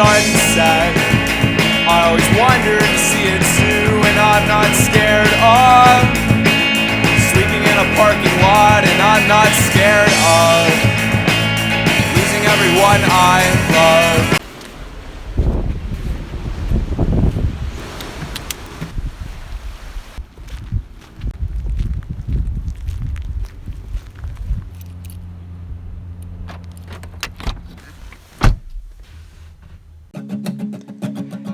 sunset. I always wonder to see it too, and I'm not scared of sleeping in a parking lot, and I'm not scared of losing everyone I love.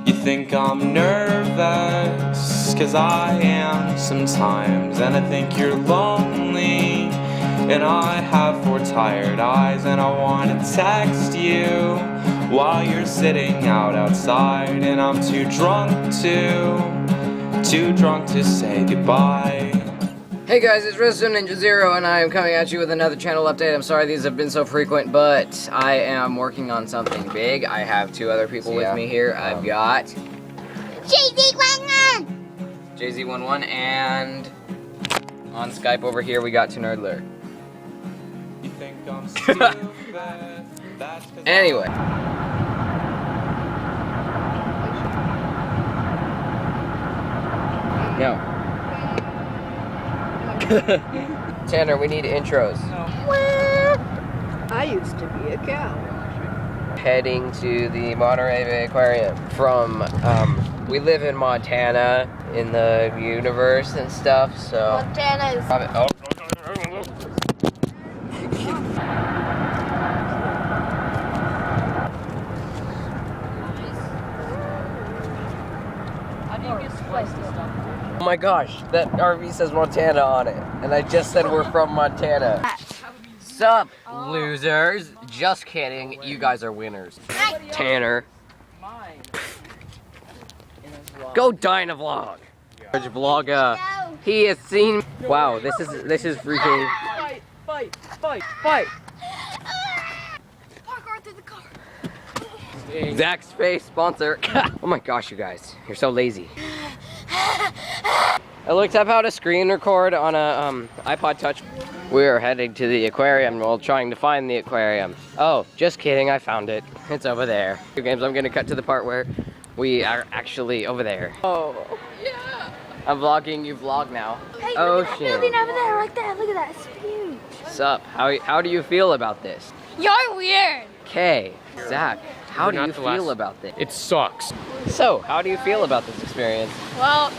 You think I'm nervous, 'cause I am sometimes, and I think you're lonely, and I have 4 tired eyes, and I wanna text you while you're sitting outside, and I'm too drunk to say goodbye. Hey guys, it's Resident Ninja Zero, and I am coming at you with another channel update. I'm sorry these have been so frequent, but I am working on something big. I have 2 other people with me here. I've got JZ11, and on Skype over here we got Nerdler. You think I'm stupid? Anyway. No. Tanner, we need intros. I used to be a cow. Heading to the Monterey Bay Aquarium from, we live in Montana in the universe and stuff, so. Montana is. Oh. Oh my gosh, that RV says Montana on it, and I just said we're from Montana. Sup, losers? Just kidding, you guys are winners. Tanner. Go Dynavlog. Vlog, he has seen. Wow, this is freaking. Fight. Parkour through the car. Zach's face sponsor. Oh my gosh, you guys, you're so lazy. I looked up how to screen record on a iPod Touch. We're heading to the aquarium while trying to find the aquarium. Oh, just kidding, I found it. It's over there. Games, I'm gonna cut to the part where we are actually over there. Oh, yeah. I'm vlogging, you vlog now. Hey, ocean. look at that building over there, like that. Look at that, it's huge. Sup, how do you feel about this? You're weird. Okay, Zach, how do you feel about this? It sucks. So, how do you feel about this experience? Well,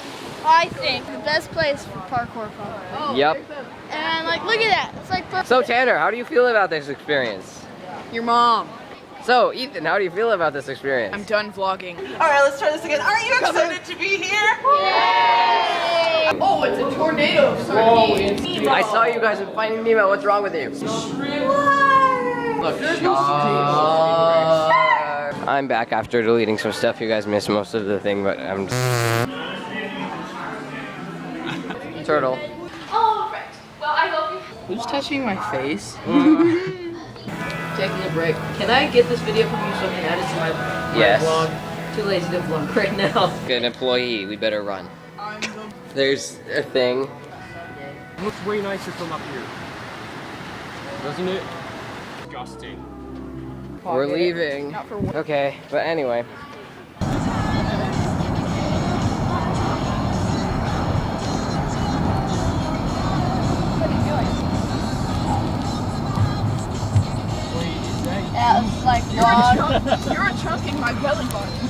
I think the best place for parkour probably. Yep. And like, look at that. It's like. So Tanner, how do you feel about this experience? Your mom. So Ethan, how do you feel about this experience? I'm done vlogging. All right, let's try this again. Aren't you excited to be here? Yay! Oh, it's a tornado of sardines. I saw you guys in Finding Nemo. What's wrong with you? Look, I'm back after deleting some stuff. You guys missed most of the thing, but I'm just... Turtle. Oh, right. Well, I hope you. Who's touching my face? Taking a break. Can I get this video from you so I can add it to my Yes. vlog? Too lazy to vlog right now. Good employee, we better run. There's a thing. It looks way nicer from up here. Doesn't it? Disgusting. We're leaving. Okay, but anyway. Yeah, it's like vlog. You're chunking my belly button.